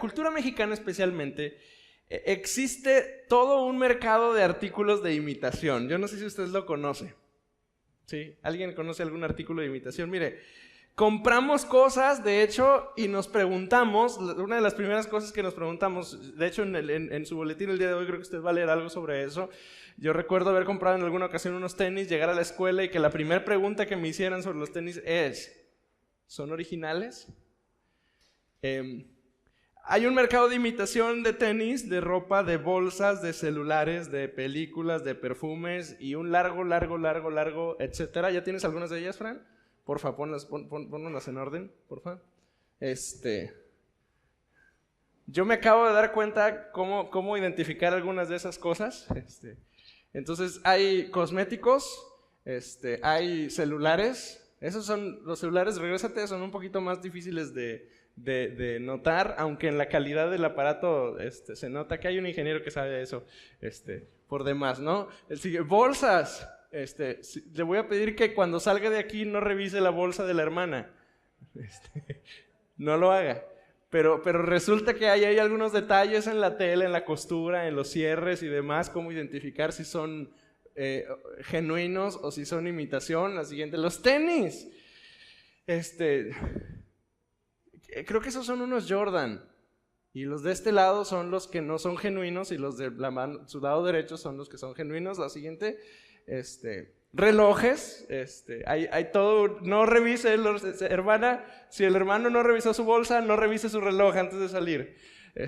cultura mexicana especialmente, existe todo un mercado de artículos de imitación. Yo no sé si usted lo conoce. ¿Sí? ¿Alguien conoce algún artículo de imitación? Mire, compramos cosas, de hecho, y nos preguntamos, una de las primeras cosas que nos preguntamos, de hecho en su boletín el día de hoy creo que usted va a leer algo sobre eso. Yo recuerdo haber comprado en alguna ocasión unos tenis, llegar a la escuela y que la primera pregunta que me hicieran sobre los tenis es, ¿son originales? Hay un mercado de imitación de tenis, de ropa, de bolsas, de celulares, de películas, de perfumes y un largo, etcétera. ¿Ya tienes algunas de ellas, Fran? Porfa, ponlas en orden, porfa. Yo me acabo de dar cuenta cómo identificar algunas de esas cosas. Entonces, hay cosméticos, hay celulares. Esos son los celulares, regrésate, son un poquito más difíciles de notar, aunque en la calidad del aparato se nota que hay un ingeniero que sabe de eso por demás, ¿no? Bolsas. Le voy a pedir que cuando salga de aquí no revise la bolsa de la hermana. No lo haga. Pero resulta que hay algunos detalles en la tela, en la costura, en los cierres y demás, cómo identificar si son genuinos o si son imitación. La siguiente, los tenis. Creo que esos son unos Jordan. Y los de este lado son los que no son genuinos y los de su lado derecho son los que son genuinos. La siguiente, relojes. Hay todo. No revise, hermana, si el hermano no revisó su bolsa, no revise su reloj antes de salir.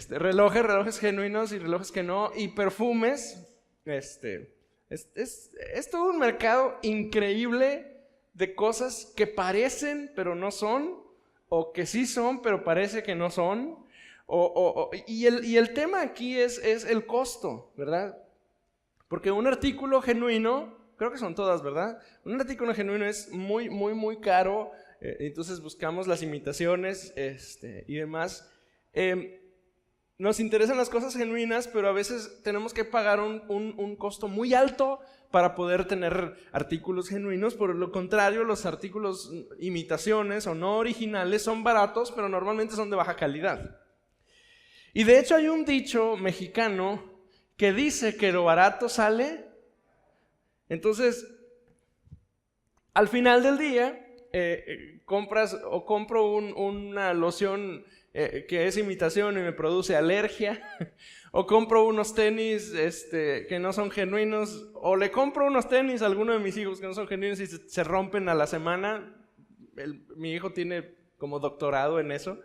Relojes genuinos y relojes que no. Y perfumes. Es todo un mercado increíble de cosas que parecen pero no son, o que sí son pero parece que no son. Y el tema aquí es el costo, ¿verdad? Porque un artículo genuino, creo que son todas, ¿verdad? Un artículo genuino es muy caro, entonces buscamos las imitaciones y demás. Nos interesan las cosas genuinas, pero a veces tenemos que pagar un costo muy alto para poder tener artículos genuinos. Por lo contrario, los artículos imitaciones o no originales son baratos, pero normalmente son de baja calidad. Y de hecho hay un dicho mexicano que dice que lo barato sale. Entonces, al final del día, compro una loción que es imitación y me produce alergia, o compro unos tenis que no son genuinos, o le compro unos tenis a alguno de mis hijos que no son genuinos y se rompen a la semana. Mi hijo tiene como doctorado en eso,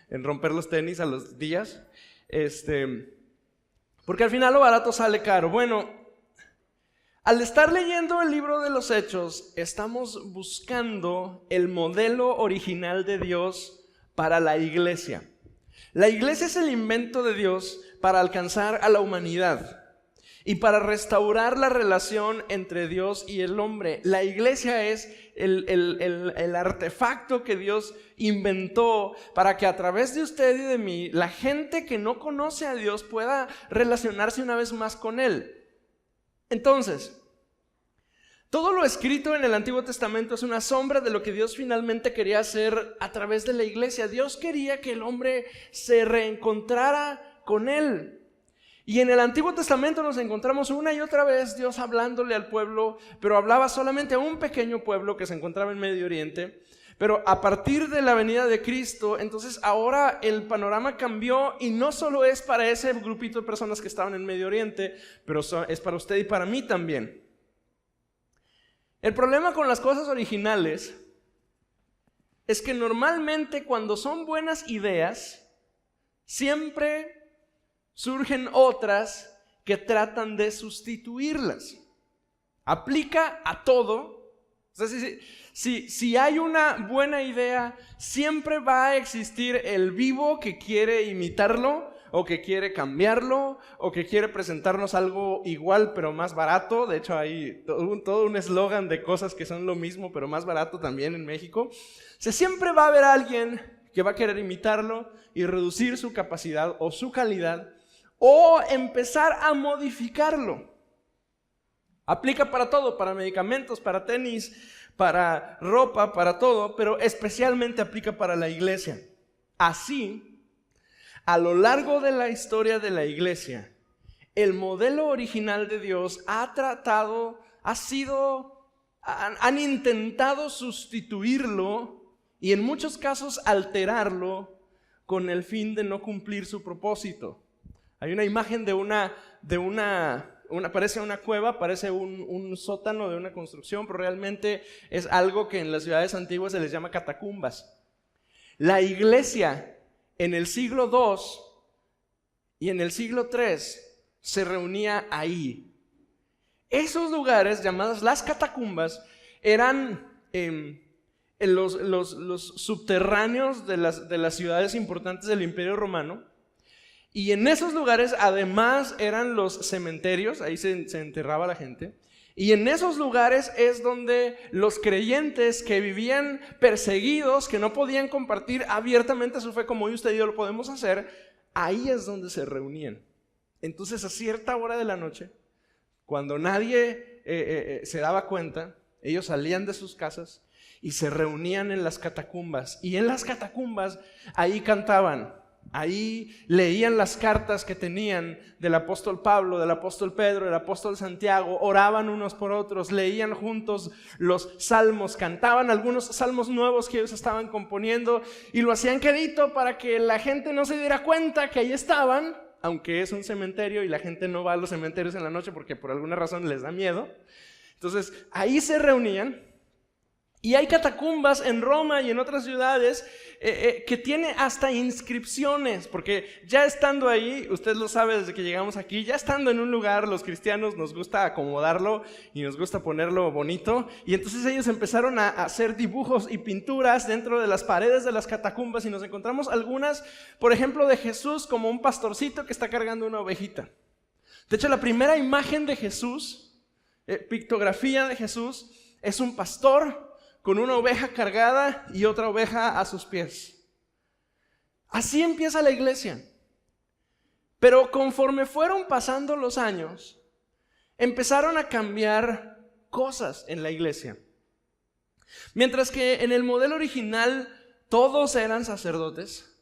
en romper los tenis a los días, porque al final lo barato sale caro. Bueno, al estar leyendo el libro de los Hechos, estamos buscando el modelo original de Dios para la iglesia. La iglesia es el invento de Dios para alcanzar a la humanidad y para restaurar la relación entre Dios y el hombre. La iglesia es el artefacto que Dios inventó para que a través de usted y de mí, la gente que no conoce a Dios pueda relacionarse una vez más con Él. Entonces, todo lo escrito en el Antiguo Testamento es una sombra de lo que Dios finalmente quería hacer a través de la iglesia. Dios quería que el hombre se reencontrara con Él. Y en el Antiguo Testamento nos encontramos una y otra vez Dios hablándole al pueblo, pero hablaba solamente a un pequeño pueblo que se encontraba en Medio Oriente. Pero a partir de la venida de Cristo, entonces ahora el panorama cambió y no solo es para ese grupito de personas que estaban en Medio Oriente, pero es para usted y para mí también. El problema con las cosas originales es que normalmente cuando son buenas ideas, siempre surgen otras que tratan de sustituirlas. Aplica a todo. O sea, si hay una buena idea, siempre va a existir el vivo que quiere imitarlo, o que quiere cambiarlo, o que quiere presentarnos algo igual pero más barato. De hecho hay todo un eslogan de cosas que son lo mismo pero más barato también en México. O sea, siempre va a haber alguien que va a querer imitarlo y reducir su capacidad o su calidad, o empezar a modificarlo. Aplica para todo, para medicamentos, para tenis, para ropa, para todo, pero especialmente aplica para la iglesia. a lo largo de la historia de la iglesia, el modelo original de Dios han intentado sustituirlo y en muchos casos alterarlo con el fin de no cumplir su propósito. Hay una imagen parece una cueva, parece un sótano de una construcción, pero realmente es algo que en las ciudades antiguas se les llama catacumbas. La iglesia en el siglo II y en el siglo III se reunía ahí. Esos lugares, llamados las catacumbas, eran los subterráneos de las ciudades importantes del Imperio Romano. Y en esos lugares además eran los cementerios, ahí se enterraba la gente. Y en esos lugares es donde los creyentes que vivían perseguidos, que no podían compartir abiertamente su fe como hoy usted y yo lo podemos hacer, ahí es donde se reunían. Entonces a cierta hora de la noche, cuando nadie se daba cuenta, ellos salían de sus casas y se reunían en las catacumbas. Y en las catacumbas ahí cantaban. Ahí leían las cartas que tenían del apóstol Pablo, del apóstol Pedro, del apóstol Santiago, oraban unos por otros, leían juntos los salmos, cantaban algunos salmos nuevos que ellos estaban componiendo y lo hacían quedito para que la gente no se diera cuenta que ahí estaban, aunque es un cementerio y la gente no va a los cementerios en la noche porque por alguna razón les da miedo. Entonces ahí se reunían. Y hay catacumbas en Roma y en otras ciudades que tiene hasta inscripciones, porque ya estando ahí, usted lo sabe desde que llegamos aquí, ya estando en un lugar, los cristianos nos gusta acomodarlo y nos gusta ponerlo bonito, y entonces ellos empezaron a hacer dibujos y pinturas dentro de las paredes de las catacumbas y nos encontramos algunas, por ejemplo, de Jesús como un pastorcito que está cargando una ovejita. De hecho, la primera imagen de Jesús, pictografía de Jesús, es un pastor con una oveja cargada y otra oveja a sus pies. Así empieza la iglesia. Pero conforme fueron pasando los años, empezaron a cambiar cosas en la iglesia. Mientras que en el modelo original todos eran sacerdotes,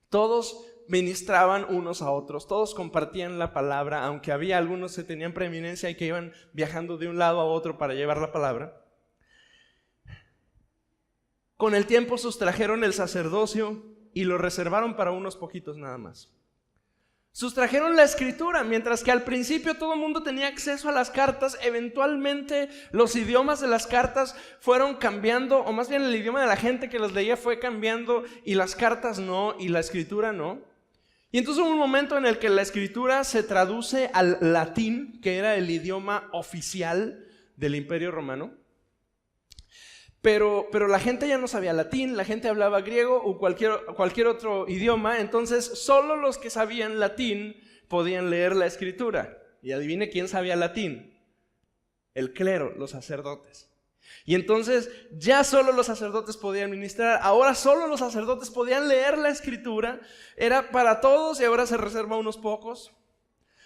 todos ministraban unos a otros, todos compartían la palabra, aunque había algunos que tenían preeminencia y que iban viajando de un lado a otro para llevar la palabra. Con el tiempo sustrajeron el sacerdocio y lo reservaron para unos poquitos nada más. Sustrajeron la escritura, mientras que al principio todo el mundo tenía acceso a las cartas. Eventualmente los idiomas de las cartas fueron cambiando, o más bien el idioma de la gente que las leía fue cambiando y las cartas no, y la escritura no. Y entonces hubo un momento en el que la escritura se traduce al latín, que era el idioma oficial del Imperio Romano. Pero la gente ya no sabía latín, la gente hablaba griego o cualquier otro idioma, entonces solo los que sabían latín podían leer la escritura. Y adivine quién sabía latín: el clero, los sacerdotes. Y entonces ya solo los sacerdotes podían ministrar, ahora solo los sacerdotes podían leer la escritura, era para todos y ahora se reserva a unos pocos.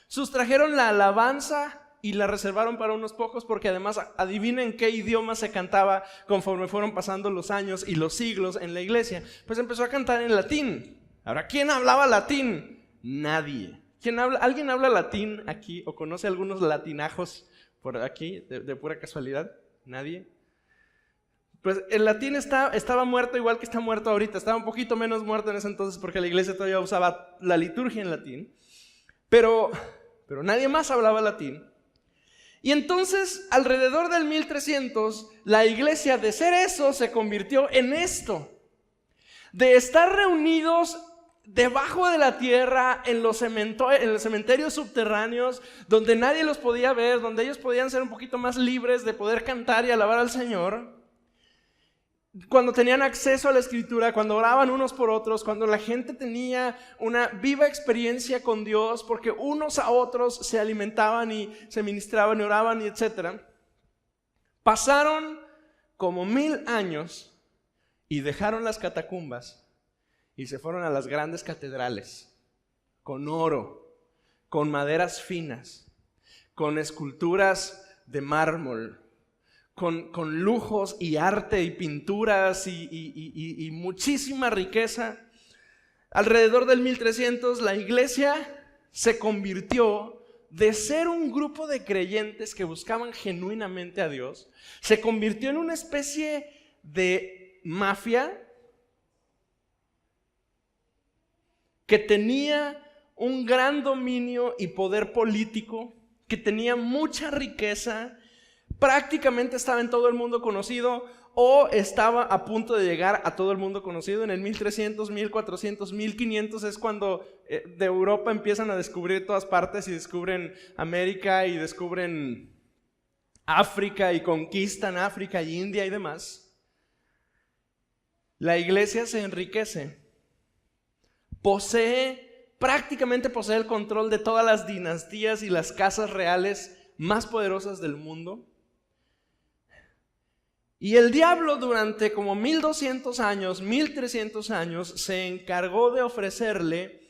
Sustrajeron la alabanza y la reservaron para unos pocos, porque además adivinen qué idioma se cantaba conforme fueron pasando los años y los siglos en la iglesia. Pues empezó a cantar en latín. Ahora, ¿quién hablaba latín? Nadie. ¿Alguien habla latín aquí o conoce algunos latinajos por aquí de pura casualidad? ¿Nadie? Pues el latín estaba muerto igual que está muerto ahorita. Estaba un poquito menos muerto en ese entonces porque la iglesia todavía usaba la liturgia en latín. Pero nadie más hablaba latín. Y entonces, alrededor del 1300, la iglesia de ser eso se convirtió en esto. De estar reunidos debajo de la tierra, en los cementerios subterráneos, donde nadie los podía ver, donde ellos podían ser un poquito más libres de poder cantar y alabar al Señor. Cuando tenían acceso a la escritura, cuando oraban unos por otros, cuando la gente tenía una viva experiencia con Dios, porque unos a otros se alimentaban y se ministraban y oraban y etc. Pasaron como 1000 años y dejaron las catacumbas y se fueron a las grandes catedrales, con oro, con maderas finas, con esculturas de mármol, con lujos y arte y pinturas y muchísima riqueza. Alrededor del 1300, la iglesia se convirtió de ser un grupo de creyentes que buscaban genuinamente a Dios, se convirtió en una especie de mafia que tenía un gran dominio y poder político, que tenía mucha riqueza, prácticamente estaba en todo el mundo conocido o estaba a punto de llegar a todo el mundo conocido. En el 1300, 1400, 1500 es cuando de Europa empiezan a descubrir todas partes y descubren América y descubren África y conquistan África y India y demás. La iglesia se enriquece, prácticamente posee el control de todas las dinastías y las casas reales más poderosas del mundo. Y el diablo durante como 1200 años, 1300 años, se encargó de ofrecerle,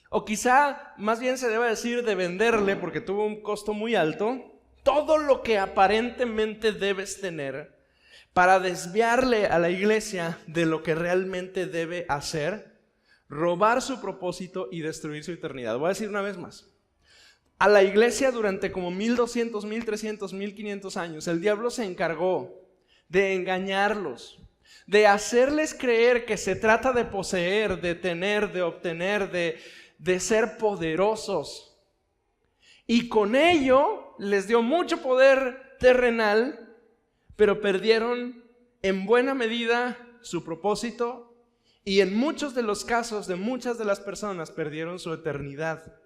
o quizá más bien se debe decir de venderle, porque tuvo un costo muy alto, todo lo que aparentemente debes tener para desviarle a la iglesia de lo que realmente debe hacer, robar su propósito y destruir su eternidad. Voy a decir una vez más. A la iglesia durante como 1200, 1300, 1500 años, el diablo se encargó de engañarlos, de hacerles creer que se trata de poseer, de tener, de obtener, de ser poderosos. Y con ello les dio mucho poder terrenal, pero perdieron en buena medida su propósito y en muchos de los casos de muchas de las personas perdieron su eternidad.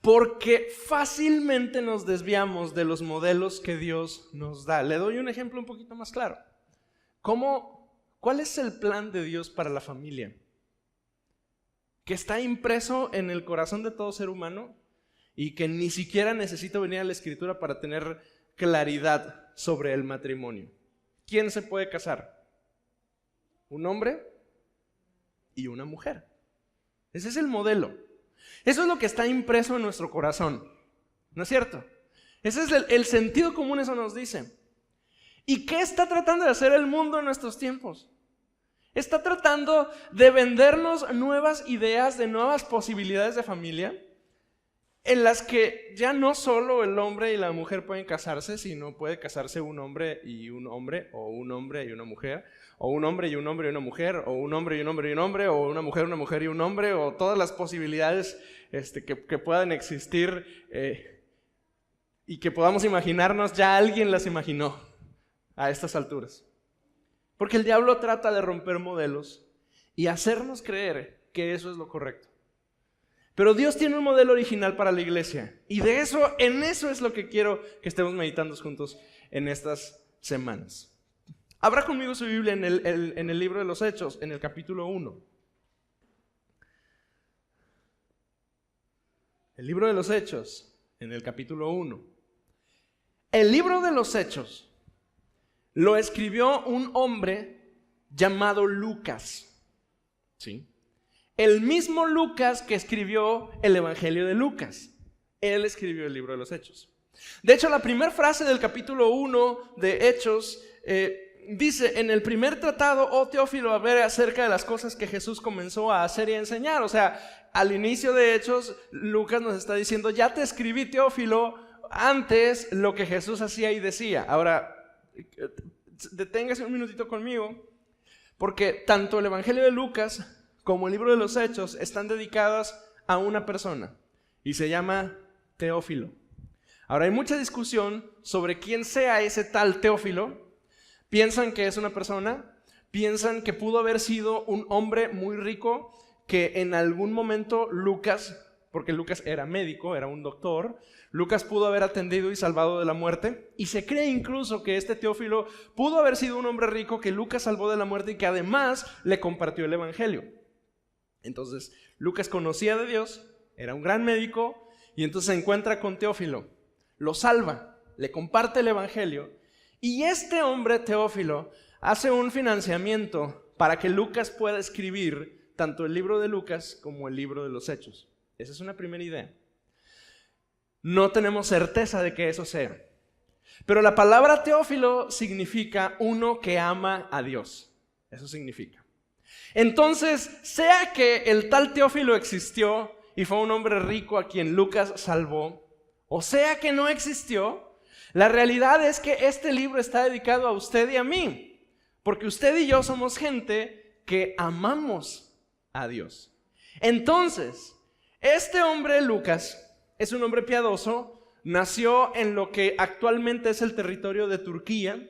Porque fácilmente nos desviamos de los modelos que Dios nos da. Le doy un ejemplo un poquito más claro. ¿Cuál es el plan de Dios para la familia? Que está impreso en el corazón de todo ser humano y que ni siquiera necesita venir a la Escritura para tener claridad sobre el matrimonio. ¿Quién se puede casar? Un hombre y una mujer. Ese es el modelo. Eso es lo que está impreso en nuestro corazón, ¿no es cierto? Ese es el sentido común, eso nos dice. ¿Y qué está tratando de hacer el mundo en nuestros tiempos? Está tratando de vendernos nuevas ideas, de nuevas posibilidades de familia, en las que ya no solo el hombre y la mujer pueden casarse, sino puede casarse un hombre y un hombre, o un hombre y una mujer, o un hombre y un hombre y una mujer, o un hombre y un hombre y un hombre, o una mujer y un hombre, o todas las posibilidades que puedan existir y que podamos imaginarnos, ya alguien las imaginó a estas alturas. Porque el diablo trata de romper modelos y hacernos creer que eso es lo correcto. Pero Dios tiene un modelo original para la iglesia y en eso es lo que quiero que estemos meditando juntos en estas semanas. Abra conmigo su Biblia en el libro de los Hechos, en el capítulo 1. El libro de los Hechos, en el capítulo 1. El libro de los Hechos lo escribió un hombre llamado Lucas. ¿Sí? El mismo Lucas que escribió el Evangelio de Lucas. Él escribió el libro de los Hechos. De hecho, la primera frase del capítulo 1 de Hechos dice: en el primer tratado, oh Teófilo, a ver acerca de las cosas que Jesús comenzó a hacer y a enseñar. O sea, al inicio de Hechos, Lucas nos está diciendo: ya te escribí, Teófilo, antes lo que Jesús hacía y decía. Ahora, deténgase un minutito conmigo, porque tanto el Evangelio de Lucas como el libro de los Hechos están dedicadas a una persona y se llama Teófilo. Ahora, hay mucha discusión sobre quién sea ese tal Teófilo. Piensan que es una persona, piensan que pudo haber sido un hombre muy rico que en algún momento Lucas, porque Lucas era médico, era un doctor, Lucas pudo haber atendido y salvado de la muerte, y se cree incluso que este Teófilo pudo haber sido un hombre rico que Lucas salvó de la muerte y que además le compartió el Evangelio. Entonces, Lucas conocía de Dios, era un gran médico, y entonces se encuentra con Teófilo, lo salva, le comparte el Evangelio, y este hombre, Teófilo, hace un financiamiento para que Lucas pueda escribir tanto el libro de Lucas como el libro de los Hechos. Esa es una primera idea. No tenemos certeza de que eso sea. Pero la palabra Teófilo significa uno que ama a Dios. Eso significa. Entonces, sea que el tal Teófilo existió y fue un hombre rico a quien Lucas salvó, o sea que no existió, la realidad es que este libro está dedicado a usted y a mí, porque usted y yo somos gente que amamos a Dios. Entonces, este hombre Lucas es un hombre piadoso, nació en lo que actualmente es el territorio de Turquía,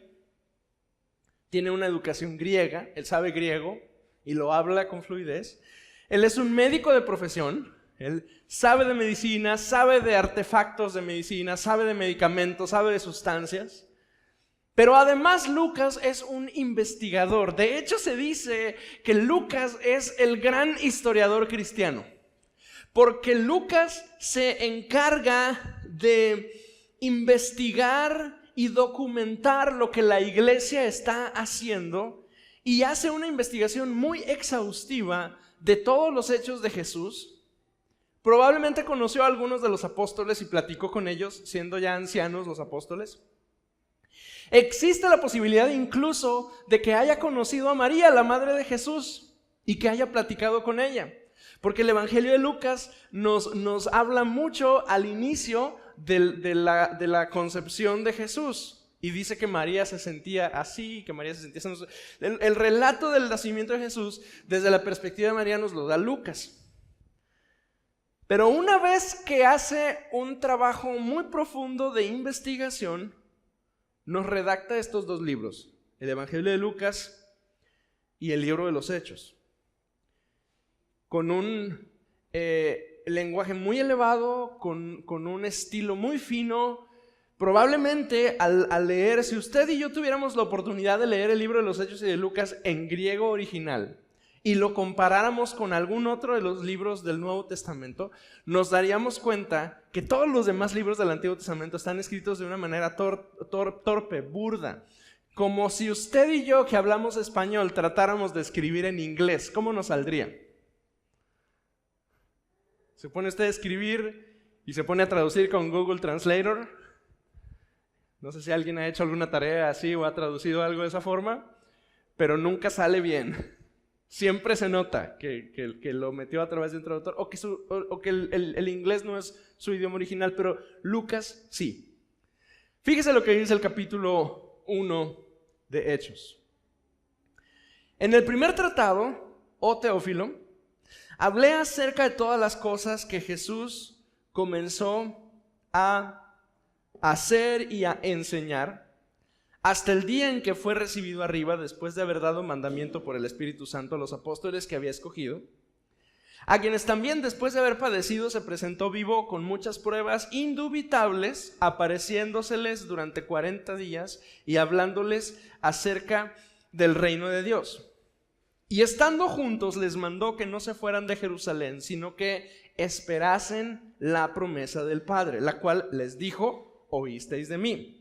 tiene una educación griega, él sabe griego y lo habla con fluidez. Él es un médico de profesión, él sabe de medicina, sabe de artefactos de medicina, sabe de medicamentos, sabe de sustancias. Pero además Lucas es un investigador. De hecho se dice que Lucas es el gran historiador cristiano, porque Lucas se encarga de investigar y documentar lo que la iglesia está haciendo y hace una investigación muy exhaustiva de todos los hechos de Jesús. Probablemente conoció a algunos de los apóstoles y platicó con ellos, siendo ya ancianos los apóstoles. Existe la posibilidad incluso de que haya conocido a María, la madre de Jesús, y que haya platicado con ella. Porque el Evangelio de Lucas nos habla mucho al inicio de la concepción de Jesús. Y dice que María se sentía así, que María se sentía así. El relato del nacimiento de Jesús, desde la perspectiva de María, nos lo da Lucas. Pero una vez que hace un trabajo muy profundo de investigación, nos redacta estos dos libros, el Evangelio de Lucas y el libro de los Hechos, con un lenguaje muy elevado, con un estilo muy fino. Probablemente al leer, si usted y yo tuviéramos la oportunidad de leer el libro de los Hechos y de Lucas en griego original y lo comparáramos con algún otro de los libros del Nuevo Testamento, nos daríamos cuenta que todos los demás libros del Antiguo Testamento están escritos de una manera torpe, burda, como si usted y yo que hablamos español tratáramos de escribir en inglés. ¿Cómo nos saldría? Se pone usted a escribir y se pone a traducir con Google Translator. No sé si alguien ha hecho alguna tarea así o ha traducido algo de esa forma, pero nunca sale bien. Siempre se nota que lo metió a través de un traductor o que el inglés no es su idioma original, pero Lucas sí. Fíjese lo que dice el capítulo 1 de Hechos. En el primer tratado, oh Teófilo, hablé acerca de todas las cosas que Jesús comenzó a hacer y a enseñar hasta el día en que fue recibido arriba, después de haber dado mandamiento por el Espíritu Santo a los apóstoles que había escogido, a quienes también después de haber padecido se presentó vivo con muchas pruebas indubitables, apareciéndoseles durante 40 días y hablándoles acerca del reino de Dios. Y estando juntos les mandó que no se fueran de Jerusalén, sino que esperasen la promesa del Padre, la cual les dijo: oísteis de mí.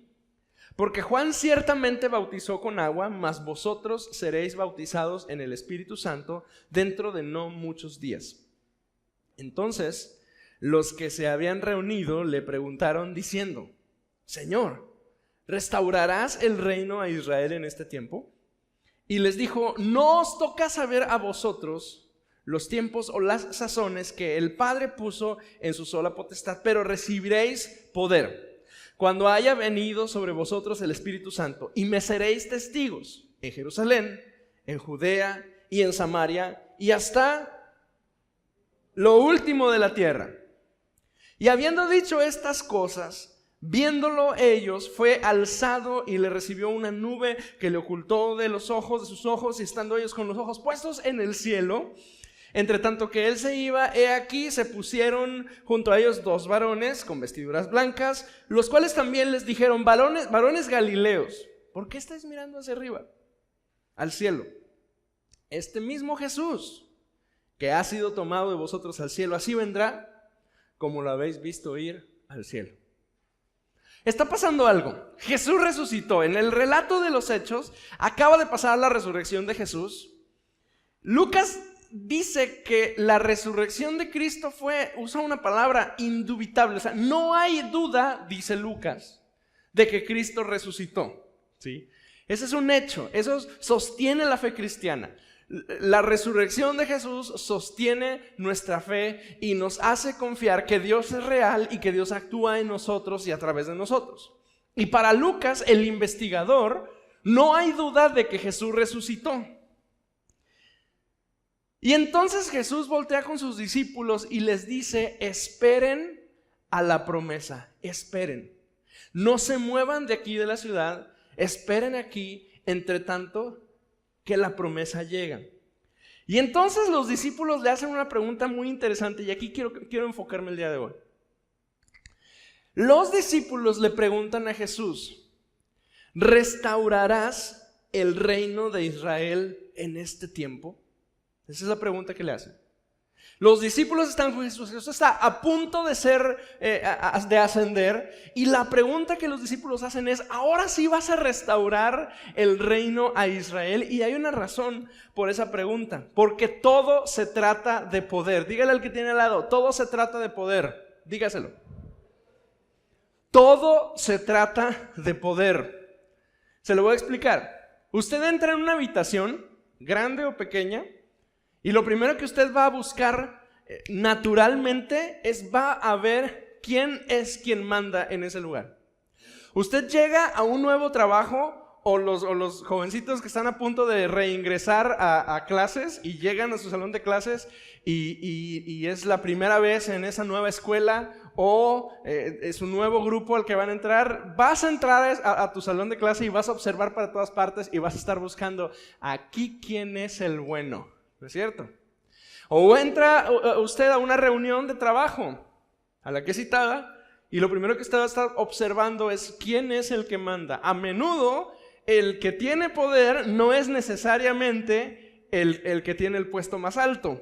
Porque Juan ciertamente bautizó con agua, mas vosotros seréis bautizados en el Espíritu Santo dentro de no muchos días. Entonces, los que se habían reunido le preguntaron diciendo: Señor, ¿restaurarás el reino a Israel en este tiempo? Y les dijo: no os toca saber a vosotros los tiempos o las sazones que el Padre puso en su sola potestad, pero recibiréis poder cuando haya venido sobre vosotros el Espíritu Santo, y me seréis testigos en Jerusalén, en Judea y en Samaria, y hasta lo último de la tierra. Y habiendo dicho estas cosas, viéndolo ellos, fue alzado y le recibió una nube que le ocultó de los ojos, de sus ojos, y estando ellos con los ojos puestos en el cielo, entre tanto que él se iba, he aquí se pusieron junto a ellos 2 varones con vestiduras blancas, los cuales también les dijeron: varones Galileos, ¿por qué estáis mirando hacia arriba? Al cielo. Este mismo Jesús que ha sido tomado de vosotros al cielo, así vendrá como lo habéis visto ir al cielo. Está pasando algo. Jesús resucitó. En el relato de los Hechos acaba de pasar la resurrección de Jesús. Lucas dice que la resurrección de Cristo usa una palabra indubitable. O sea, no hay duda, dice Lucas, de que Cristo resucitó, ¿sí? Ese es un hecho, eso sostiene la fe cristiana. La resurrección de Jesús sostiene nuestra fe y nos hace confiar que Dios es real y que Dios actúa en nosotros y a través de nosotros. Y para Lucas, el investigador, no hay duda de que Jesús resucitó. Y entonces Jesús voltea con sus discípulos y les dice: esperen a la promesa, esperen. No se muevan de aquí de la ciudad, esperen aquí, entre tanto que la promesa llega. Y entonces los discípulos le hacen una pregunta muy interesante, y aquí quiero enfocarme el día de hoy. Los discípulos le preguntan a Jesús: ¿restaurarás el reino de Israel en este tiempo? Esa es la pregunta que le hacen. Los discípulos están con Jesús. Jesús está a punto de de ascender, y la pregunta que los discípulos hacen es: ¿ahora sí vas a restaurar el reino a Israel? Y hay una razón por esa pregunta, porque todo se trata de poder. Dígale al que tiene al lado: todo se trata de poder. Dígaselo. Todo se trata de poder. Se lo voy a explicar. Usted entra en una habitación, grande o pequeña, y lo primero que usted va a buscar naturalmente va a ver quién es quien manda en ese lugar. Usted llega a un nuevo trabajo, o los jovencitos que están a punto de reingresar a clases y llegan a su salón de clases y es la primera vez en esa nueva escuela, o es un nuevo grupo al que van a entrar. Vas a entrar a tu salón de clase y vas a observar para todas partes y vas a estar buscando: aquí quién es el bueno. ¿No es cierto? O entra usted a una reunión de trabajo a la que es citada, y lo primero que usted va a estar observando es quién es el que manda. A menudo el que tiene poder no es necesariamente el que tiene el puesto más alto.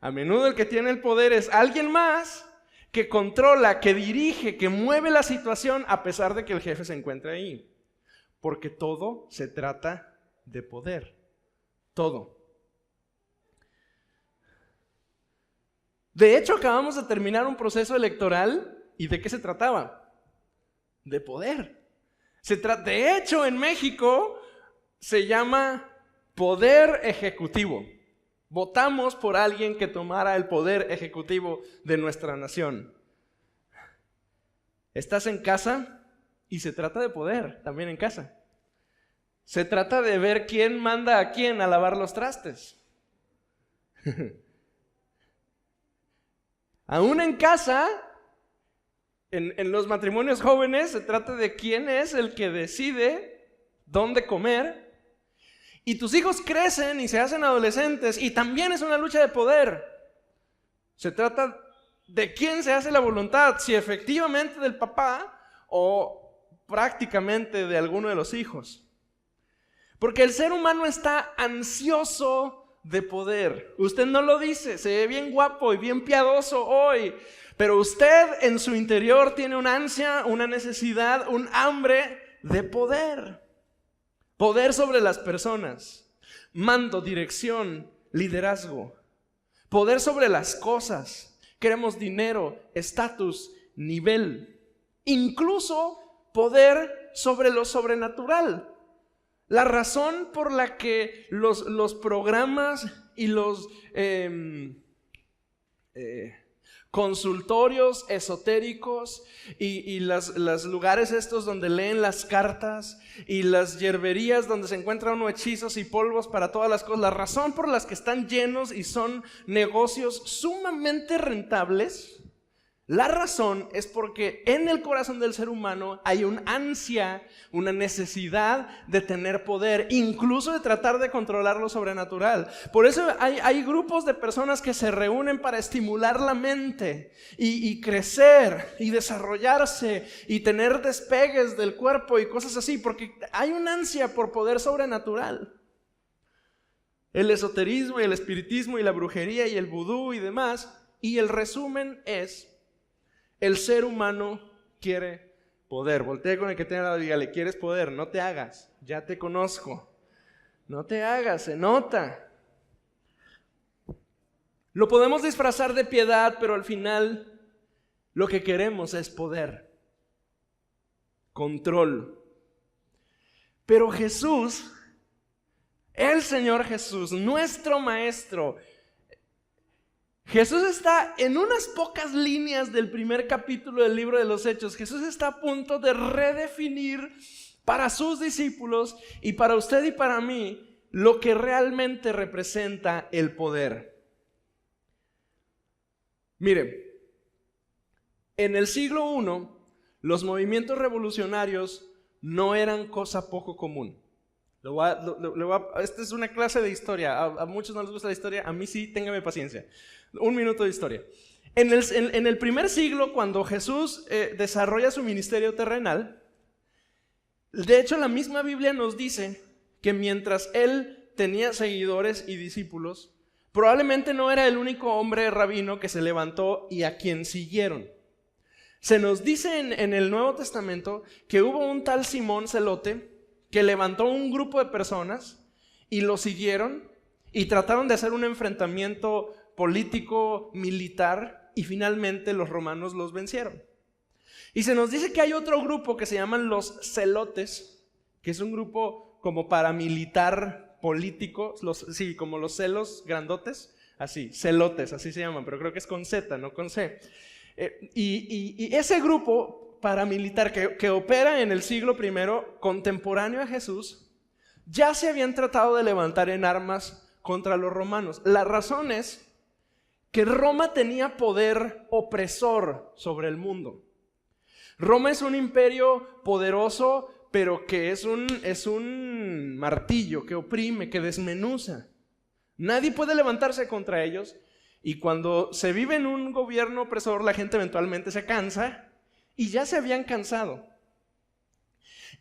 A menudo el que tiene el poder es alguien más que controla, que dirige, que mueve la situación a pesar de que el jefe se encuentre ahí. Porque todo se trata de poder. Todo. De hecho, acabamos de terminar un proceso electoral. ¿Y de qué se trataba? De poder. De hecho, en México se llama poder ejecutivo. Votamos por alguien que tomara el poder ejecutivo de nuestra nación. Estás en casa y se trata de poder también en casa. Se trata de ver quién manda a quién a lavar los trastes. Aún en casa, en los matrimonios jóvenes, se trata de quién es el que decide dónde comer. Y tus hijos crecen y se hacen adolescentes, y también es una lucha de poder. Se trata de quién se hace la voluntad, si efectivamente del papá o prácticamente de alguno de los hijos. Porque el ser humano está ansioso de poder. Usted no lo dice, se ve bien guapo y bien piadoso hoy, pero usted en su interior tiene una ansia, una necesidad, un hambre de poder. Poder sobre las personas, mando, dirección, liderazgo. Poder sobre las cosas. Queremos dinero, estatus, nivel. Incluso poder sobre lo sobrenatural. La razón por la que los programas y los consultorios esotéricos y los lugares estos donde leen las cartas y las hierberías donde se encuentran unos hechizos y polvos para todas las cosas, la razón por las que están llenos y son negocios sumamente rentables, la razón es porque en el corazón del ser humano hay una ansia, una necesidad de tener poder, incluso de tratar de controlar lo sobrenatural. Por eso hay grupos de personas que se reúnen para estimular la mente y crecer y desarrollarse y tener despegues del cuerpo y cosas así, porque hay una ansia por poder sobrenatural. El esoterismo y el espiritismo y la brujería y el vudú y demás, y el resumen es: el ser humano quiere poder. Voltea con el que tiene al lado y dígale: ¿quieres poder? No te hagas, ya te conozco. No te hagas, se nota. Lo podemos disfrazar de piedad, pero al final lo que queremos es poder, control. Pero Jesús El Señor Jesús, nuestro Maestro. Jesús está en unas pocas líneas del primer capítulo del libro de los Hechos. Jesús está a punto de redefinir para sus discípulos y para usted y para mí lo que realmente representa el poder. Mire, en el siglo I, los movimientos revolucionarios no eran cosa poco común. Esta es una clase de historia. A muchos no les gusta la historia, a mí sí, téngame paciencia. Un minuto de historia. En el primer siglo, cuando Jesús desarrolla su ministerio terrenal, de hecho la misma Biblia nos dice que mientras él tenía seguidores y discípulos, probablemente no era el único hombre rabino que se levantó y a quien siguieron. Se nos dice en el Nuevo Testamento que hubo un tal Simón Zelote que levantó un grupo de personas y lo siguieron y trataron de hacer un enfrentamiento político, militar, y finalmente los romanos los vencieron. Y se nos dice que hay otro grupo que se llaman los celotes, que es un grupo como paramilitar político, como los celos grandotes, así, celotes, así se llaman, pero creo que es con Z, no con C. Y ese grupo paramilitar que opera en el siglo I, contemporáneo a Jesús, ya se habían tratado de levantar en armas contra los romanos. La razón es que Roma tenía poder opresor sobre el mundo. Roma es un imperio poderoso, pero que es un martillo que oprime, que desmenuza. Nadie puede levantarse contra ellos, y cuando se vive en un gobierno opresor, la gente eventualmente se cansa, y ya se habían cansado.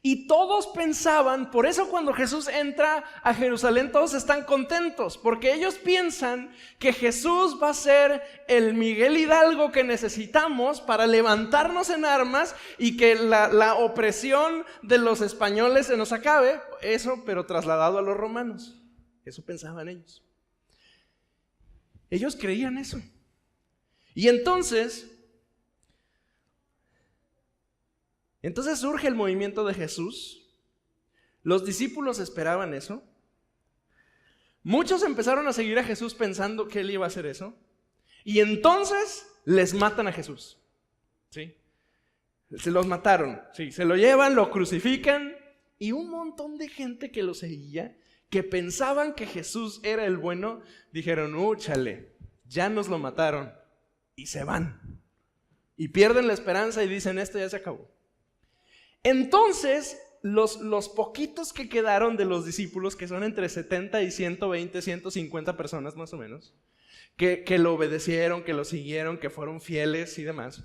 Y todos pensaban, por eso cuando Jesús entra a Jerusalén todos están contentos, porque ellos piensan que Jesús va a ser el Miguel Hidalgo que necesitamos para levantarnos en armas y que la opresión de los españoles se nos acabe. Eso, pero trasladado a los romanos. Eso pensaban ellos. Ellos creían eso. Y entonces surge el movimiento de Jesús. Los discípulos esperaban eso. Muchos empezaron a seguir a Jesús pensando que él iba a hacer eso. Y entonces les matan a Jesús. ¿Sí? Se los mataron. Sí, se lo llevan, lo crucifican. Y un montón de gente que lo seguía, que pensaban que Jesús era el bueno, dijeron, úchale, ya nos lo mataron. Y se van. Y pierden la esperanza y dicen, esto ya se acabó. Entonces, los poquitos que quedaron de los discípulos, que son entre 70 y 120, 150 personas más o menos, que lo obedecieron, que lo siguieron, que fueron fieles y demás,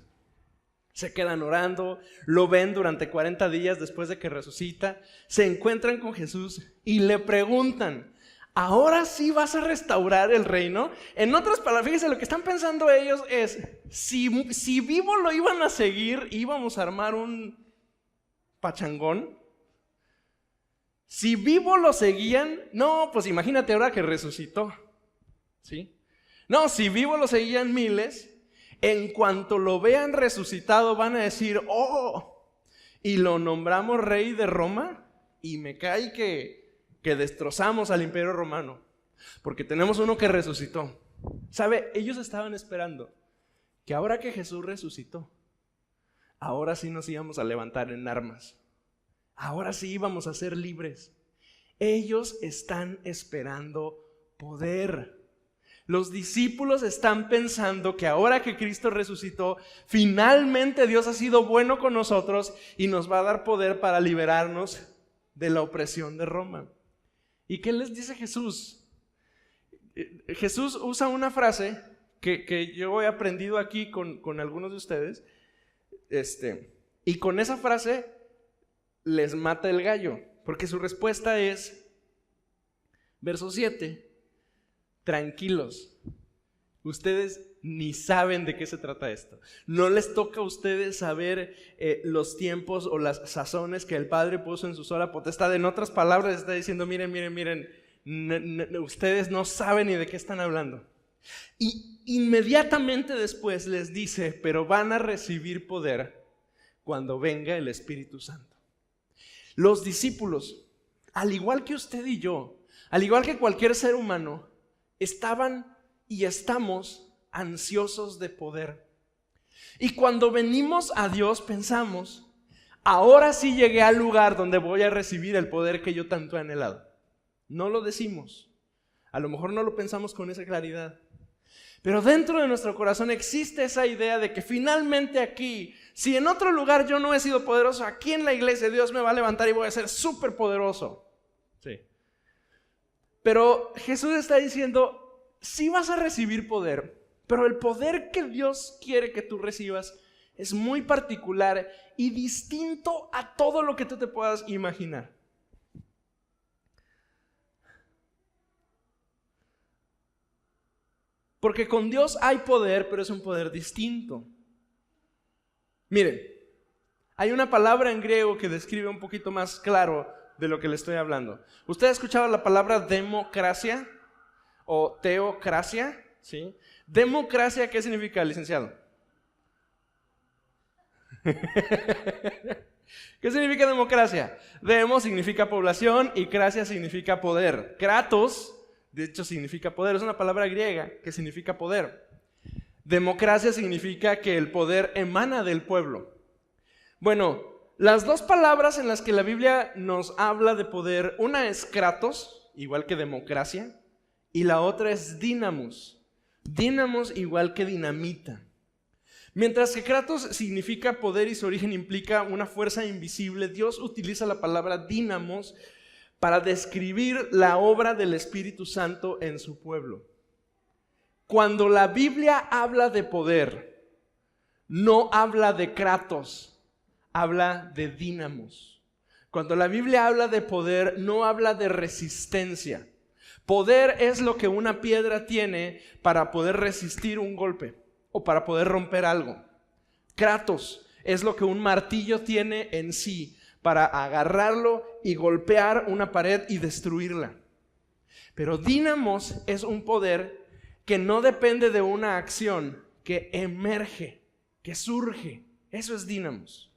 se quedan orando, lo ven durante 40 días después de que resucita, se encuentran con Jesús y le preguntan, ¿ahora sí vas a restaurar el reino? En otras palabras, fíjense, lo que están pensando ellos es, si vivo lo iban a seguir, íbamos a armar un pachangón. Si vivo lo seguían, no, pues imagínate ahora que resucitó, ¿sí? No, si vivo lo seguían miles, en cuanto lo vean resucitado van a decir, oh, y lo nombramos rey de Roma, y me cae que destrozamos al imperio romano, porque tenemos uno que resucitó. ¿Sabe? Ellos estaban esperando que ahora que Jesús resucitó, ahora sí nos íbamos a levantar en armas. Ahora sí íbamos a ser libres. Ellos están esperando poder. Los discípulos están pensando que ahora que Cristo resucitó, finalmente Dios ha sido bueno con nosotros y nos va a dar poder para liberarnos de la opresión de Roma. ¿Y qué les dice Jesús? Jesús usa una frase que yo he aprendido aquí con algunos de ustedes. Y con esa frase les mata el gallo, porque su respuesta es, verso 7, tranquilos, ustedes ni saben de qué se trata esto. No les toca a ustedes saber los tiempos o las sazones que el Padre puso en su sola potestad. En otras palabras está diciendo, miren, ustedes no saben ni de qué están hablando. Y inmediatamente después les dice, pero van a recibir poder cuando venga el Espíritu Santo. Los discípulos, al igual que usted y yo, al igual que cualquier ser humano, estaban y estamos ansiosos de poder. Y cuando venimos a Dios pensamos, ahora sí llegué al lugar donde voy a recibir el poder que yo tanto he anhelado. No lo decimos, a lo mejor no lo pensamos con esa claridad, pero dentro de nuestro corazón existe esa idea de que finalmente aquí, si en otro lugar yo no he sido poderoso, aquí en la iglesia Dios me va a levantar y voy a ser súper poderoso. Sí. Pero Jesús está diciendo, sí vas a recibir poder, pero el poder que Dios quiere que tú recibas es muy particular y distinto a todo lo que tú te puedas imaginar. Porque con Dios hay poder, pero es un poder distinto. Miren, hay una palabra en griego que describe un poquito más claro de lo que le estoy hablando. ¿Usted ha escuchado la palabra democracia o teocracia? ¿Sí? ¿Democracia qué significa, licenciado? ¿Qué significa democracia? Demo significa población y cracia significa poder. Kratos, de hecho, significa poder. Es una palabra griega que significa poder. Democracia significa que el poder emana del pueblo. Bueno, las dos palabras en las que la Biblia nos habla de poder, una es kratos, igual que democracia, y la otra es dínamos. Dínamos igual que dinamita. Mientras que kratos significa poder y su origen implica una fuerza invisible, Dios utiliza la palabra dínamos para describir la obra del Espíritu Santo en su pueblo. Cuando la Biblia habla de poder, no habla de kratos, habla de dínamos. Cuando la Biblia habla de poder, no habla de resistencia. Poder es lo que una piedra tiene para poder resistir un golpe o para poder romper algo. Kratos es lo que un martillo tiene en sí para agarrarlo y golpear una pared y destruirla. Pero dínamos es un poder que no depende de una acción, que emerge, que surge. Eso es dínamos.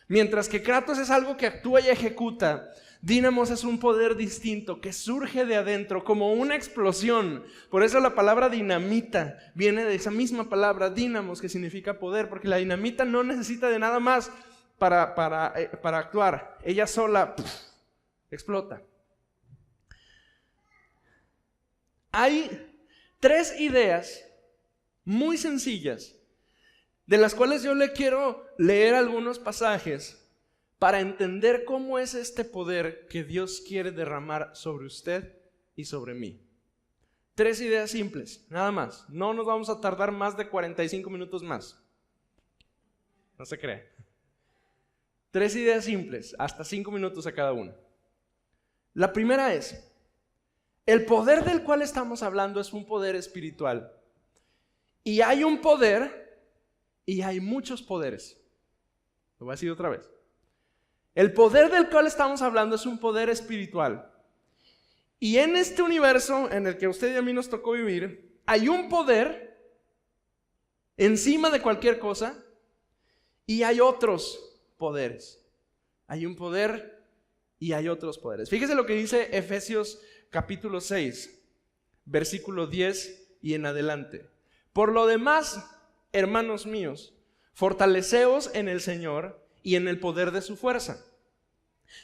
Mientras que kratos es algo que actúa y ejecuta, dínamos es un poder distinto que surge de adentro como una explosión. Por eso la palabra dinamita viene de esa misma palabra, dínamos, que significa poder, porque la dinamita no necesita de nada más para actuar. Ella sola explota. Hay 3 ideas muy sencillas de las cuales yo le quiero leer algunos pasajes para entender cómo es este poder que Dios quiere derramar sobre usted y sobre mí. 3 ideas simples, nada más. No nos vamos a tardar más de 45 minutos más. No se cree. 3 ideas simples, hasta 5 minutos a cada una. La primera es, el poder del cual estamos hablando es un poder espiritual. Y hay un poder y hay muchos poderes. Lo voy a decir otra vez. El poder del cual estamos hablando es un poder espiritual. Y en este universo en el que a usted y a mí nos tocó vivir, hay un poder encima de cualquier cosa y hay otros poderes. Hay un poder y hay otros poderes. Fíjese lo que dice Efesios capítulo 6, versículo 10 y en adelante. Por lo demás, hermanos míos, fortaleceos en el Señor y en el poder de su fuerza.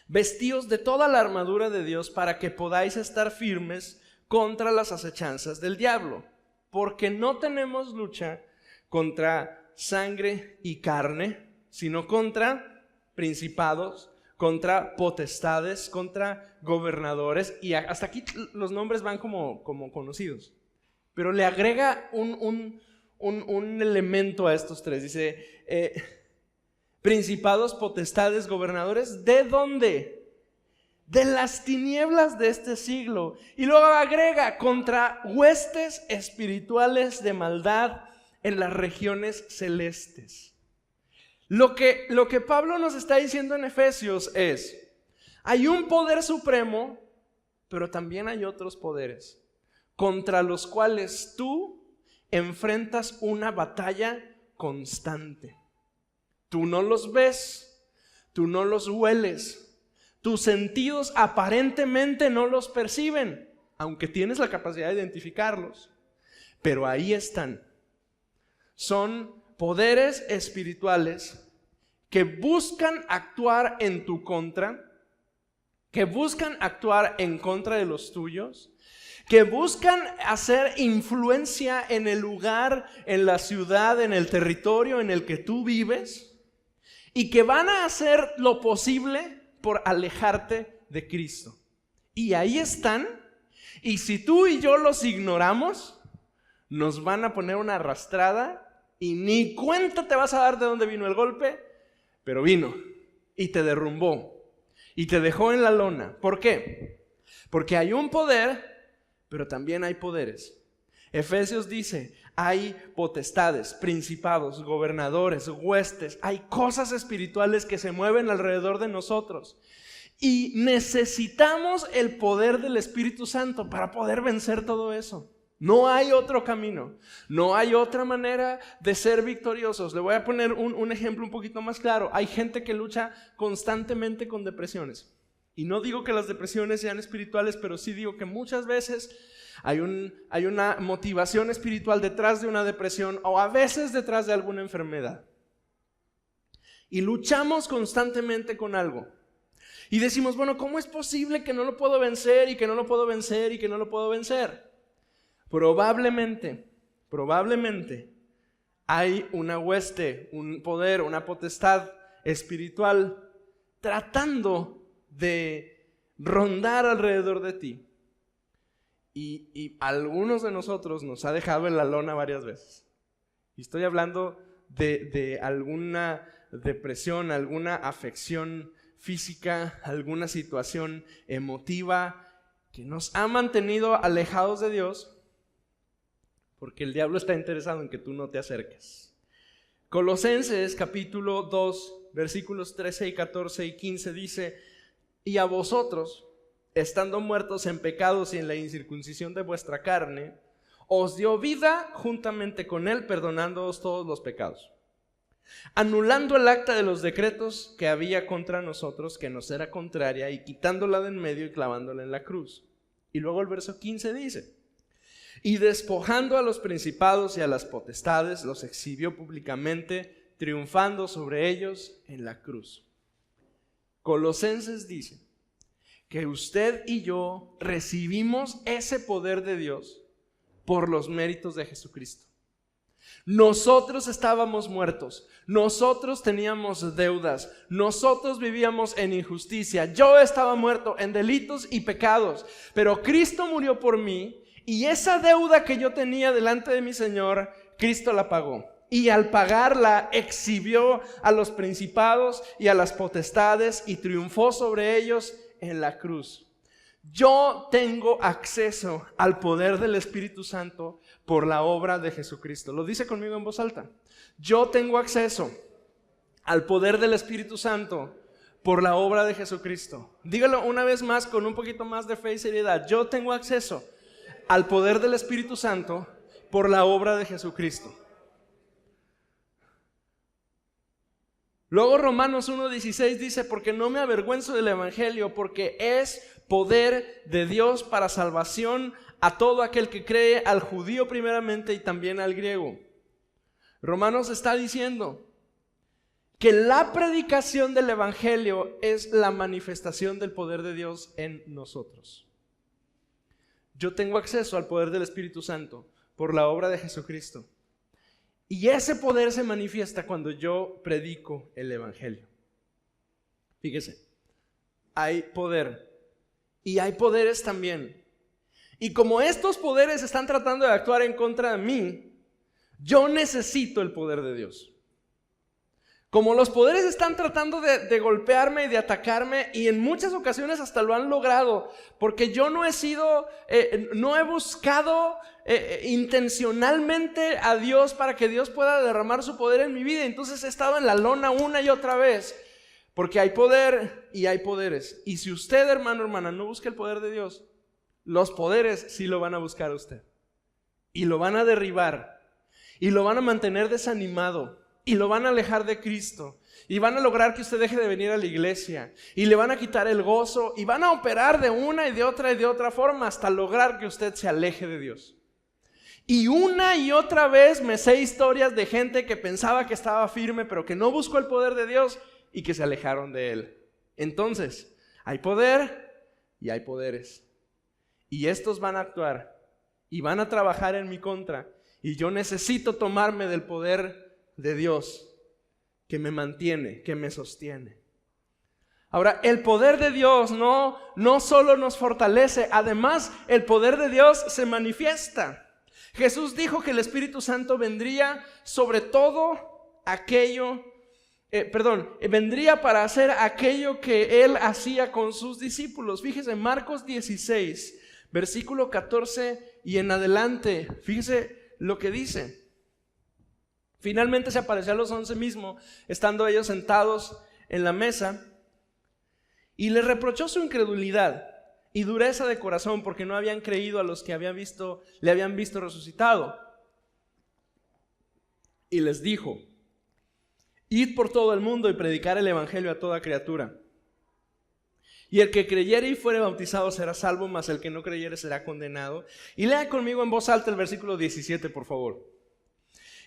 Vestíos de toda la armadura de Dios para que podáis estar firmes contra las acechanzas del diablo. Porque no tenemos lucha contra sangre y carne, sino contra principados, contra potestades, contra gobernadores. Y hasta aquí los nombres van como conocidos. Pero le agrega un elemento a estos 3. Dice, principados, potestades, gobernadores, ¿de dónde? De las tinieblas de este siglo. Y luego agrega, contra huestes espirituales de maldad en las regiones celestes. Lo que Pablo nos está diciendo en Efesios es, hay un poder supremo, pero también hay otros poderes, contra los cuales tú enfrentas una batalla constante. Tú no los ves, tú no los hueles, Tus sentidos aparentemente no los perciben, aunque tienes la capacidad de identificarlos. Pero ahí están. Son poderes espirituales que buscan actuar en tu contra, que buscan actuar en contra de los tuyos, que buscan hacer influencia en el lugar, en la ciudad, en el territorio en el que tú vives, y que van a hacer lo posible por alejarte de Cristo. Y ahí están, y si tú y yo los ignoramos, nos van a poner una arrastrada y ni cuenta te vas a dar de dónde vino el golpe, pero vino y te derrumbó y te dejó en la lona. ¿Por qué? Porque hay un poder, pero también hay poderes. Efesios dice, hay potestades, principados, gobernadores, huestes, hay cosas espirituales que se mueven alrededor de nosotros. Y necesitamos el poder del Espíritu Santo para poder vencer todo eso. No hay otro camino, no hay otra manera de ser victoriosos. Le voy a poner un ejemplo un poquito más claro. Hay gente que lucha constantemente con depresiones. Y no digo que las depresiones sean espirituales, pero sí digo que muchas veces hay una motivación espiritual detrás de una depresión o a veces detrás de alguna enfermedad. Y luchamos constantemente con algo. Y decimos, bueno, ¿cómo es posible que no lo puedo vencer y que no lo puedo vencer y que no lo puedo vencer? Probablemente hay una hueste, un poder, una potestad espiritual tratando de rondar alrededor de ti. Y algunos de nosotros nos ha dejado en la lona varias veces. Y estoy hablando de alguna depresión, alguna afección física, alguna situación emotiva que nos ha mantenido alejados de Dios, porque el diablo está interesado en que tú no te acerques. Colosenses capítulo 2, versículos 13 y 14 y 15 dice, y a vosotros, estando muertos en pecados y en la incircuncisión de vuestra carne, os dio vida juntamente con él, perdonándoos todos los pecados, anulando el acta de los decretos que había contra nosotros, que nos era contraria, y quitándola de en medio y clavándola en la cruz. Y luego el verso 15 dice, y despojando a los principados y a las potestades, los exhibió públicamente, triunfando sobre ellos en la cruz. Colosenses dice que usted y yo recibimos ese poder de Dios por los méritos de Jesucristo. Nosotros estábamos muertos, nosotros teníamos deudas, nosotros vivíamos en injusticia, yo estaba muerto en delitos y pecados, pero Cristo murió por mí y esa deuda que yo tenía delante de mi Señor, Cristo la pagó. Y al pagarla exhibió a los principados y a las potestades y triunfó sobre ellos en la cruz. Yo tengo acceso al poder del Espíritu Santo por la obra de Jesucristo. Lo dice conmigo en voz alta. Yo tengo acceso al poder del Espíritu Santo por la obra de Jesucristo. Dígalo una vez más con un poquito más de fe y seriedad. Yo tengo acceso al poder del Espíritu Santo por la obra de Jesucristo. Luego Romanos 1:16 dice, porque no me avergüenzo del evangelio, porque es poder de Dios para salvación a todo aquel que cree, al judío primeramente y también al griego. Romanos está diciendo que la predicación del evangelio es la manifestación del poder de Dios en nosotros. Yo tengo acceso al poder del Espíritu Santo por la obra de Jesucristo. Y ese poder se manifiesta cuando yo predico el evangelio. Fíjese, hay poder y hay poderes también. Y como estos poderes están tratando de actuar en contra de mí, yo necesito el poder de Dios. Como los poderes están tratando de golpearme y de atacarme, y en muchas ocasiones hasta lo han logrado, porque yo no he buscado intencionalmente a Dios para que Dios pueda derramar su poder en mi vida. Entonces he estado en la lona una y otra vez, porque hay poder y hay poderes. Y si usted, hermano, hermana, no busca el poder de Dios, los poderes sí lo van a buscar a usted. Y lo van a derribar, y lo van a mantener desanimado, y lo van a alejar de Cristo. y van a lograr que usted deje de venir a la iglesia, y le van a quitar el gozo, y van a operar de una y de otra forma hasta lograr que usted se aleje de Dios. Y una y otra vez me sé historias de gente que pensaba que estaba firme, pero que no buscó el poder de Dios y que se alejaron de Él. Entonces, hay poder y hay poderes. Y estos van a actuar y van a trabajar en mi contra. Y yo necesito tomarme del poder de Dios que me mantiene, que me sostiene. Ahora, el poder de Dios no solo nos fortalece, además el poder de Dios se manifiesta. Jesús dijo que el Espíritu Santo vendría sobre todo aquello, vendría para hacer aquello que Él hacía con sus discípulos. Fíjese, Marcos 16, versículo 14 y en adelante, fíjese lo que dice. Finalmente se apareció a los 11 mismos, estando ellos sentados en la mesa, y les reprochó su incredulidad y dureza de corazón, porque no habían creído a los que le habían visto resucitado. Y les dijo: id por todo el mundo y predicar el evangelio a toda criatura. Y el que creyere y fuere bautizado será salvo, mas el que no creyere será condenado. Y lea conmigo en voz alta el versículo 17, por favor.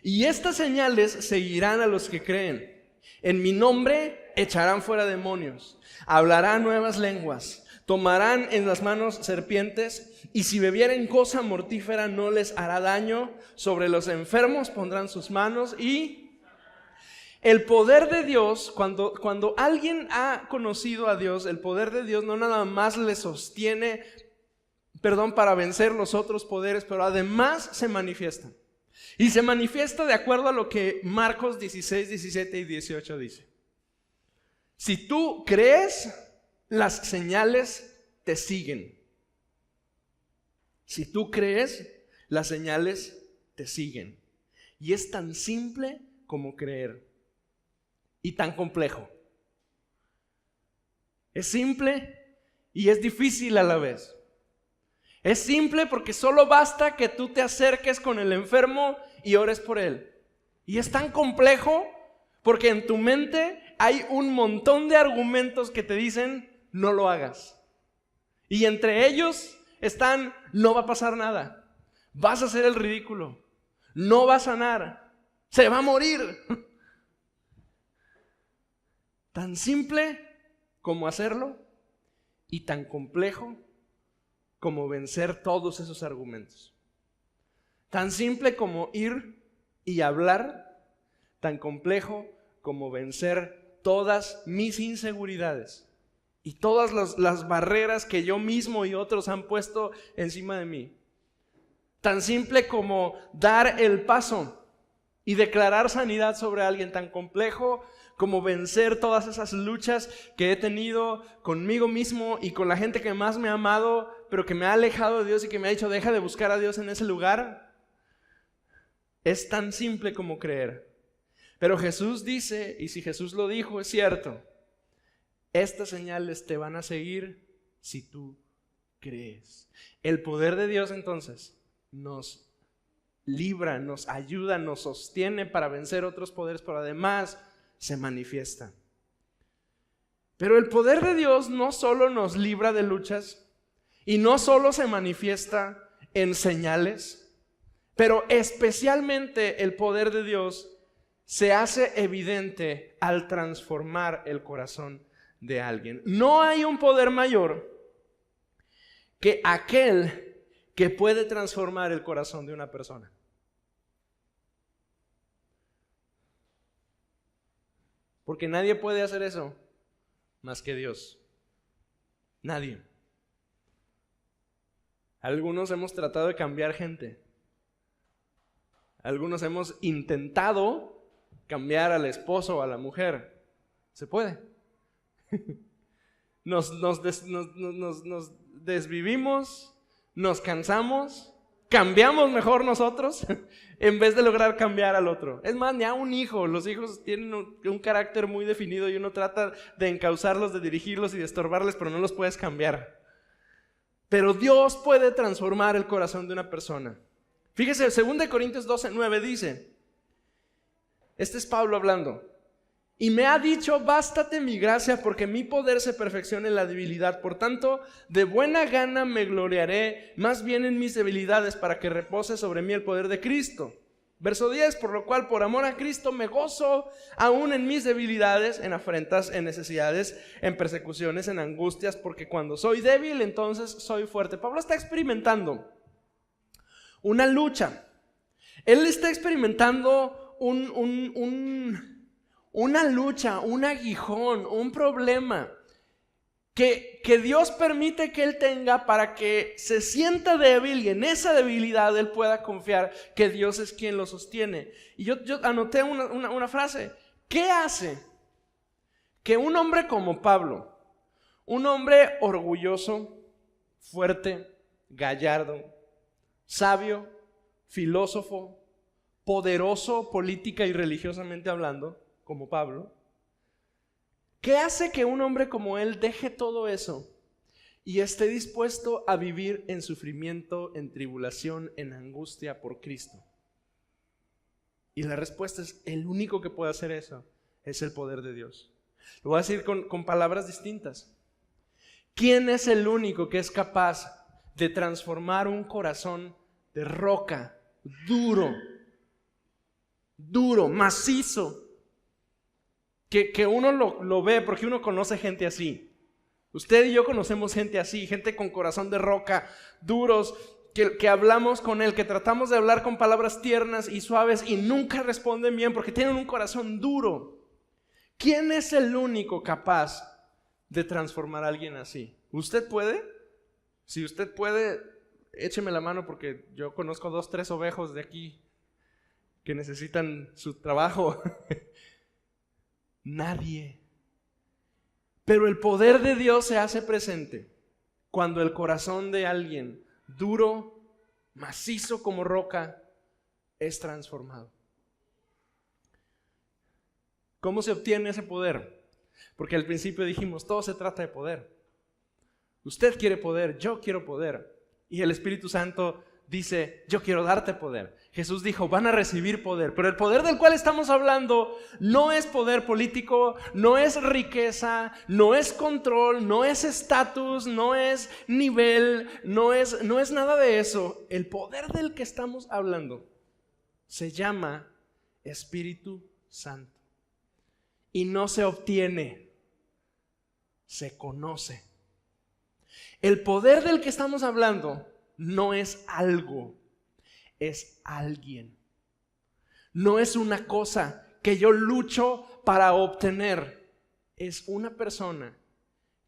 Y estas señales seguirán a los que creen. En mi nombre echarán fuera demonios, hablarán nuevas lenguas, tomarán en las manos serpientes, y si bebieren cosa mortífera no les hará daño. Sobre los enfermos pondrán sus manos y... El poder de Dios, cuando alguien ha conocido a Dios, el poder de Dios no nada más le sostiene, para vencer los otros poderes, pero además se manifiesta. Y se manifiesta de acuerdo a lo que Marcos 16, 17 y 18 dice. Si tú crees, las señales te siguen. Si tú crees, las señales te siguen. Y es tan simple como creer. Y tan complejo. Es simple y es difícil a la vez. Es simple porque solo basta que tú te acerques con el enfermo y ores por él. Y es tan complejo porque en tu mente hay un montón de argumentos que te dicen no lo hagas. Y entre ellos están: no va a pasar nada, vas a hacer el ridículo, no va a sanar, se va a morir. Tan simple como hacerlo y tan complejo como vencer todos esos argumentos. Tan simple como ir y hablar, tan complejo como vencer todas mis inseguridades y todas las barreras que yo mismo y otros han puesto encima de mí. Tan simple como dar el paso y declarar sanidad sobre alguien, tan complejo como vencer todas esas luchas que he tenido conmigo mismo y con la gente que más me ha amado, pero que me ha alejado de Dios y que me ha dicho: deja de buscar a Dios en ese lugar. Es tan simple como creer. Pero Jesús dice, y si Jesús lo dijo, es cierto: estas señales te van a seguir si tú crees. El poder de Dios entonces nos libra, nos ayuda, nos sostiene para vencer otros poderes, pero además se manifiesta. Pero el poder de Dios no solo nos libra de luchas y no solo se manifiesta en señales, pero especialmente el poder de Dios se hace evidente al transformar el corazón de alguien. No hay un poder mayor que aquel que puede transformar el corazón de una persona. Porque nadie puede hacer eso más que Dios. Nadie. Algunos hemos tratado de cambiar gente. Algunos hemos intentado cambiar al esposo o a la mujer. ¿Se puede? Nos desvivimos, nos cansamos, cambiamos mejor nosotros en vez de lograr cambiar al otro. Es más, ni a un hijo. Los hijos tienen un carácter muy definido y uno trata de encauzarlos, de dirigirlos y de estorbarles, pero no los puedes cambiar. Pero Dios puede transformar el corazón de una persona. Fíjese, 2 Corintios 12:9 dice, este es Pablo hablando: Y me ha dicho: bástate mi gracia, porque mi poder se perfecciona en la debilidad. Por tanto, de buena gana me gloriaré más bien en mis debilidades, para que repose sobre mí el poder de Cristo. Verso 10: por lo cual, por amor a Cristo, me gozo aún en mis debilidades, en afrentas, en necesidades, en persecuciones, en angustias, porque cuando soy débil, entonces soy fuerte. Pablo está experimentando una lucha. Él está experimentando una lucha, un aguijón, un problema que Dios permite que él tenga para que se sienta débil, y en esa debilidad él pueda confiar que Dios es quien lo sostiene. Y yo anoté una frase: ¿qué hace que un hombre como Pablo, un hombre orgulloso, fuerte, gallardo, sabio, filósofo, poderoso política y religiosamente hablando, como Pablo, qué hace que un hombre como él deje todo eso y esté dispuesto a vivir en sufrimiento, en tribulación, en angustia por Cristo? Y la respuesta es: el único que puede hacer eso es el poder de Dios. Lo voy a decir con palabras distintas. ¿Quién es el único que es capaz de transformar un corazón de roca, duro, macizo, que uno lo ve porque uno conoce gente así? Usted y yo conocemos gente así, gente con corazón de roca, duros, que hablamos con él, que tratamos de hablar con palabras tiernas y suaves y nunca responden bien porque tienen un corazón duro. ¿Quién es el único capaz de transformar a alguien así? ¿Usted puede? Si usted puede, écheme la mano, porque yo conozco 2, 3 ovejos de aquí que necesitan su trabajo. Nadie. Pero el poder de Dios se hace presente cuando el corazón de alguien duro, macizo como roca, es transformado. ¿Cómo se obtiene ese poder? Porque al principio dijimos, todo se trata de poder. Usted quiere poder, yo quiero poder. Y el Espíritu Santo dice: yo quiero darte poder. Jesús dijo: van a recibir poder. Pero el poder del cual estamos hablando no es poder político, no es riqueza, no es control, no es estatus, no es nivel, no es nada de eso. El poder del que estamos hablando se llama Espíritu Santo. Y no se obtiene, se conoce. El poder del que estamos hablando no es algo, es alguien. No es una cosa que yo lucho para obtener. Es una persona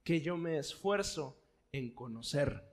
que yo me esfuerzo en conocer.